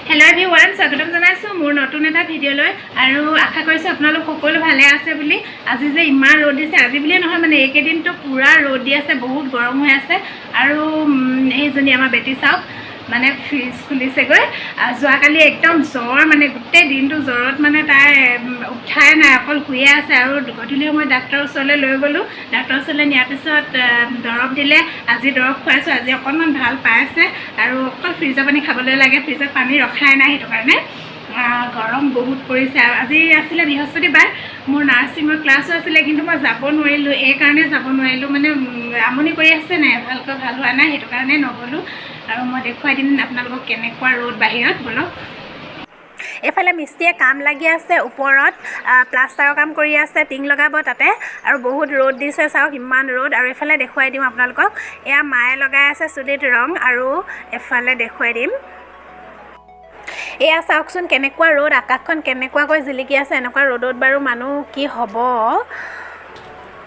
Hello' everyone, স্বাগতম জনাইছোঁ মোৰ নতুন এটা ভিডিঅ'লৈ। আৰু আশা কৰিছোঁ আপোনালোক সকলো ভালে আছে বুলি। আজি যে ইমান ৰ'দ দিছে, আজি বুলিয়ে নহয় মানে এইকেইদিনটো পূৰা ৰ'দ দি আছে, বহুত গৰম হৈ আছে। আৰু এইজনী আমাৰ বেটি চাওক মানে ফ্ৰিজ খুলিছেগৈ। যোৱাকালি একদম জ্বৰ, মানে গোটেই দিনটো জ্বৰত মানে তাই উঠাই নাই, অকল শুয়ে আছে। আৰু গধূলি সময়ত ডাক্তৰৰ ওচৰলৈ লৈ গ'লোঁ। ডাক্তৰৰ ওচৰলৈ নিয়াৰ পিছত দৰৱ দিলে। আজি দৰৱ খুৱাইছোঁ, আজি অকণমান ভাল পাইছে। আৰু অকল ফ্ৰিজৰ পানী খাবলৈ লাগে, ফ্ৰিজত পানী ৰখাই নাই, সেইটো কাৰণে গৰম বহুত পৰিছে। আৰু আজি আছিলে বৃহস্পতিবাৰ, মোৰ নাৰ্ছিঙৰ ক্লাছো আছিলে, কিন্তু মই যাব নোৱাৰিলোঁ। এইকাৰণে যাব নোৱাৰিলোঁ, মানে আমনি কৰি আছে নাই, ভালকৈ ভাল হোৱা নাই, সেইটো কাৰণে নগ'লোঁ। আৰু মই দেখুৱাই দিম আপোনালোকক কেনেকুৱা ৰ'দ বাহিৰত, বলক। এইফালে মিস্ত্ৰীয়ে কাম লাগি আছে, ওপৰত প্লাষ্টাৰৰ কাম কৰি আছে, টিং লগাব তাতে। আৰু বহুত ৰ'দ দিছে, চাওক ইমান ৰ'দ। আৰু এইফালে দেখুৱাই দিম আপোনালোকক, এয়া মায়ে লগাই আছে চুলিত ৰং। আৰু এফালে দেখুৱাই দিম, এয়া চাওকচোন কেনেকুৱা ৰ'দ, আকাশখন কেনেকুৱাকৈ জিলিকি আছে। এনেকুৱা ৰ'দত বাৰু মানুহ কি হ'ব।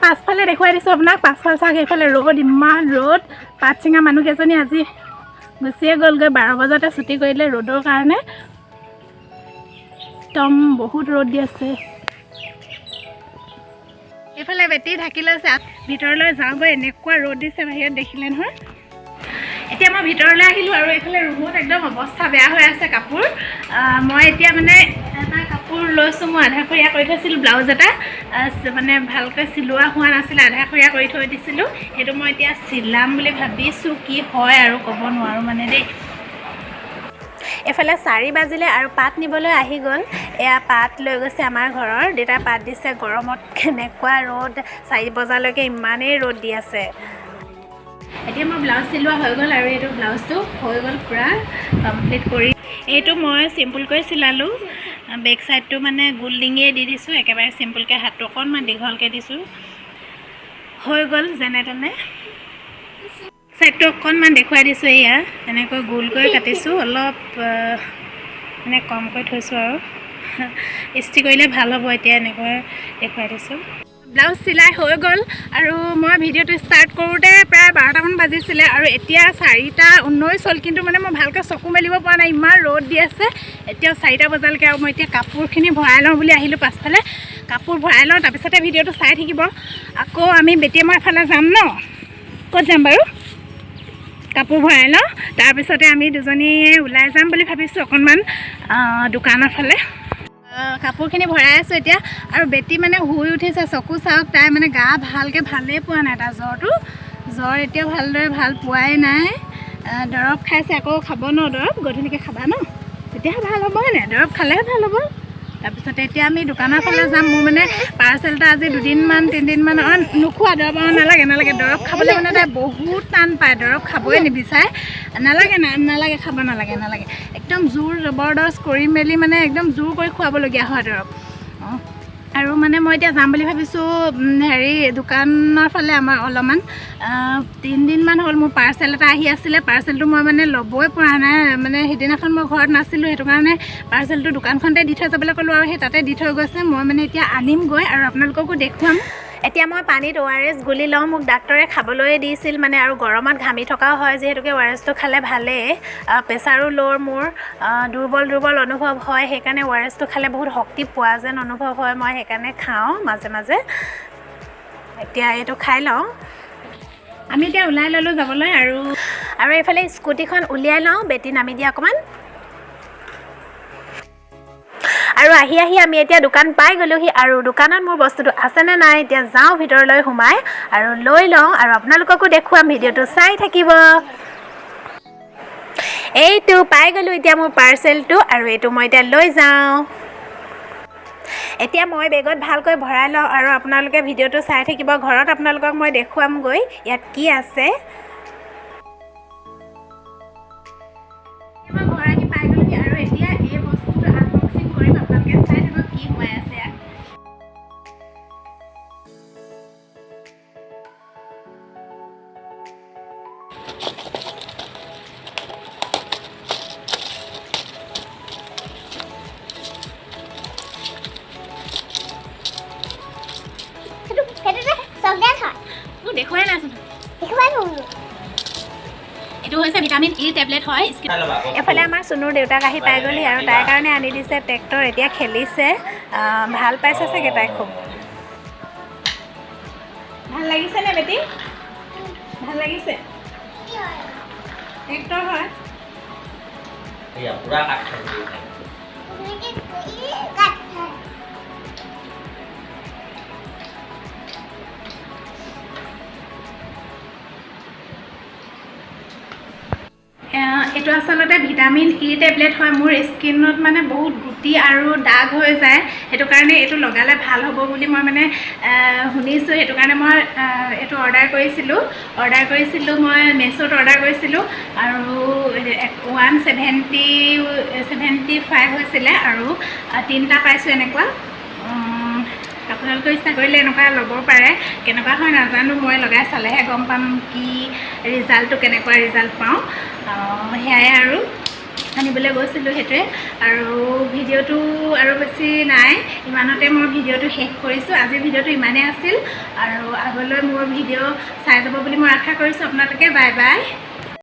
পাছফালে দেখুৱাই দিছোঁ আপোনাক, পাছফাল চাওক, এইফালে ৰ'দ, ইমান ৰ'দ। পাত ছিঙা মানুহকেইজনী আজি গুচিয়ে গ'লগৈ, 12 বজাতে ছুটি কৰিলে ৰ'দৰ কাৰণে। একদম বহুত ৰ'দ দি আছে। এইফালে বেটি ঢাকি লৈছে, ভিতৰলৈ যাওঁগৈ, এনেকুৱা ৰ'দ দিছে বাহিৰত, দেখিলে নহয়। এতিয়া মই ভিতৰলৈ আহিলোঁ, আৰু এইফালে ৰুমত একদম অৱস্থা বেয়া হৈ আছে কাপোৰ। মই এতিয়া মানে এটা কাপোৰ লৈছোঁ, মই আধাখৰীয়া কৰি থৈছিলোঁ, ব্লাউজ এটা মানে ভালকৈ চিলোৱা হোৱা নাছিলে, আধাখৰীয়া কৰি থৈ দিছিলোঁ। সেইটো মই এতিয়া চিলাম বুলি ভাবিছোঁ, কি হয় আৰু ক'ব নোৱাৰোঁ মানে দেই। এইফালে 4 বাজিলে আৰু পাত নিবলৈ আহি গ'ল। এয়া পাত লৈ গৈছে আমাৰ ঘৰৰ, দেউতাই পাত দিছে। গৰমত কেনেকুৱা ৰ'দ, 4 বজালৈকে ইমানেই ৰ'দ দি আছে। এতিয়া মই ব্লাউজ চিলোৱা হৈ গ'ল, আৰু এইটো ব্লাউজটো হৈ গ'ল পূৰা কমপ্লিট কৰি। এইটো মই চিম্পুলকৈ চিলালোঁ, বেক চাইডটো মানে গোল ডিঙিয়ে দি দিছোঁ, একেবাৰে চিম্পুলকৈ হাতটো অকণমান দীঘলকৈ দিছোঁ, হৈ গ'ল যেনে তেনে। চাইডটো অকণমান দেখুৱাই দিছোঁ, এয়া এনেকৈ গোলকৈ কাটিছোঁ, অলপ মানে কমকৈ থৈছোঁ, আৰু ইস্ত্ৰি কৰিলে ভাল হ'ব। এতিয়া এনেকৈ দেখুৱাই দিছোঁ। ব্লাউজ চিলাই হৈ গ'ল, আৰু মই ভিডিঅ'টো ষ্টাৰ্ট কৰোঁতে প্ৰায় 12টামান বাজিছিলে, আৰু এতিয়া 4:19 হ'ল। কিন্তু মানে মই ভালকৈ চকু মেলিব পৰা নাই, ইমান ৰ'দ দি আছে। এতিয়াও 4টা বজালৈকে। আৰু মই এতিয়া কাপোৰখিনি ভৰাই লওঁ বুলি আহিলোঁ পাছফালে, কাপোৰ ভৰাই লওঁ, তাৰপিছতে ভিডিঅ'টো চাই থাকিব। আকৌ আমি বেটিয়ে মই এফালে যাম ন, ক'ত যাম বাৰু, কাপোৰ ভৰাই লওঁ, তাৰপিছতে আমি দুজনীয়ে ওলাই যাম বুলি ভাবিছোঁ, অকণমান দোকানৰ ফালে। কাপোৰখিনি ভৰাই আছোঁ এতিয়া। আৰু বেটি মানে শুই উঠিছে, চকু চাওক, তাই মানে গা ভালেই পোৱা নাই, তাৰ জ্বৰ এতিয়াও ভালদৰে ভাল পোৱাই নাই। দৰৱ খাইছে, আকৌ খাব ন দৰৱ, গধূলিকৈ খাবা ন, তেতিয়াহে ভাল হ'ব, হয়নে? দৰৱ খালেহে ভাল হ'ব। তাৰপিছতে এতিয়া আমি দোকানৰ ফালে যাম। মোৰ মানে পাৰ্চেল এটা আজি 2-3দিনমান নোখোৱা দৰৱ, নালাগে দৰৱ খাবলৈ মানে তাই বহুত টান পায়, দৰৱ খাবই নিবিচাৰে। নালাগে খাব, নালাগে একদম জোৰ জবৰদস্ত কৰি মেলি মানে একদম জোৰ কৰি খুৱাবলগীয়া হয় দৰৱ। আৰু মানে মই এতিয়া যাম বুলি ভাবিছোঁ দোকানৰ ফালে। আমাৰ অলপমান 3 দিনমান হ'ল মোৰ পাৰ্চেল এটা আহি আছিলে, পাৰ্চেলটো মই মানে ল'বই পৰা নাই। মানে সেইদিনাখন মই ঘৰত নাছিলোঁ, সেইটো কাৰণে পাৰ্চেলটো দোকানখনতে দি থৈ যাবলৈ ক'লোঁ, আৰু সেই তাতে দি থৈ গৈছে। মই মানে এতিয়া আনিমগৈ, আৰু আপোনালোককো দেখুৱাম। এতিয়া মই পানীত ORS গুলি লওঁ, মোক ডাক্তৰে খাবলৈ দিছিল মানে। আৰু গৰমত ঘামি থকাও হয়, যিহেতুকে ORSটো খালে ভালেই। প্ৰেছাৰো ল'ৰ, মোৰ দুৰ্বল অনুভৱ হয়, সেইকাৰণে ORSটো খালে বহুত শক্তি পোৱা যেন অনুভৱ হয়। মই সেইকাৰণে খাওঁ মাজে মাজে। এতিয়া এইটো খাই লওঁ। আমি এতিয়া ওলাই ল'লোঁ যাবলৈ, আৰু এইফালে স্কুটিখন উলিয়াই লওঁ, বেটি নামি দিয়া অকণমান। আৰু আহি আমি এতিয়া দোকান পাই গ'লোহি, আৰু দোকানত মোৰ বস্তুটো আছেনে নাই এতিয়া যাওঁ ভিতৰলৈ সোমাই, আৰু লৈ লওঁ, আৰু আপোনালোককো দেখুৱাম, ভিডিঅ'টো চাই থাকিব। এইটো পাই গ'লোঁ এতিয়া মোৰ পাৰ্চেলটো, আৰু এইটো মই এতিয়া লৈ যাওঁ। এতিয়া মই বেগত ভালকৈ ভৰাই লওঁ, আৰু আপোনালোকে ভিডিঅ'টো চাই থাকিব। ঘৰত আপোনালোকক মই দেখুৱামগৈ ইয়াত কি আছে। মই ঘৰ আহি পাই গ'লোহি, আৰু এতিয়া এই বস্তুটো আনবক্সিং কৰিম, আপোনালোকে চাই থাকক কি হৈ আছে। দেখুৱাই নাই আছোন এইটো হৈছে ভিটামিন ই টেবলেট হয় এফালে আমাৰ চুনুৰ দেউতাক আহি পাই গ'লহি আৰু তাইৰ কাৰণে আনি দিছে ট্ৰেক্টৰ এতিয়া খেলিছে ভাল পাইছে চাগে তাই খুব ভাল লাগিছেনে বেটি ভাল লাগিছে ট্ৰেক্টৰ হয় পুৰা কাট খাই এইটো আচলতে ভিটামিন ই টেবলেট হয় মোৰ স্কিনত মানে বহুত গুটি আৰু দাগ হৈ যায় সেইটো কাৰণে এইটো লগালে ভাল হ'ব বুলি মই মানে শুনিছোঁ সেইটো কাৰণে মই এইটো অৰ্ডাৰ কৰিছিলোঁ মই মেছত অৰ্ডাৰ কৰিছিলোঁ আৰু 175 হৈছিলে আৰু 3টা পাইছোঁ এনেকুৱা আপোনালোকে ইচ্ছা কৰিলে এনেকুৱা ল'ব পাৰে কেনেকুৱা হয় নাজানো মই লগাই চালেহে গম পাম কি ৰিজাল্টটো কেনেকুৱা ৰিজাল্ট পাওঁ সেয়াই আৰু আনিবলৈ গৈছিলোঁ সেইটোৱে আৰু ভিডিঅ'টো আৰু বেছি নাই ইমানতে মই ভিডিঅ'টো শেষ কৰিছোঁ আজিৰ ভিডিঅ'টো ইমানেই আছিল আৰু আগলৈ মোৰ ভিডিঅ' চাই যাব বুলি মই আশা কৰিছোঁ আপোনালোকে বাই বাই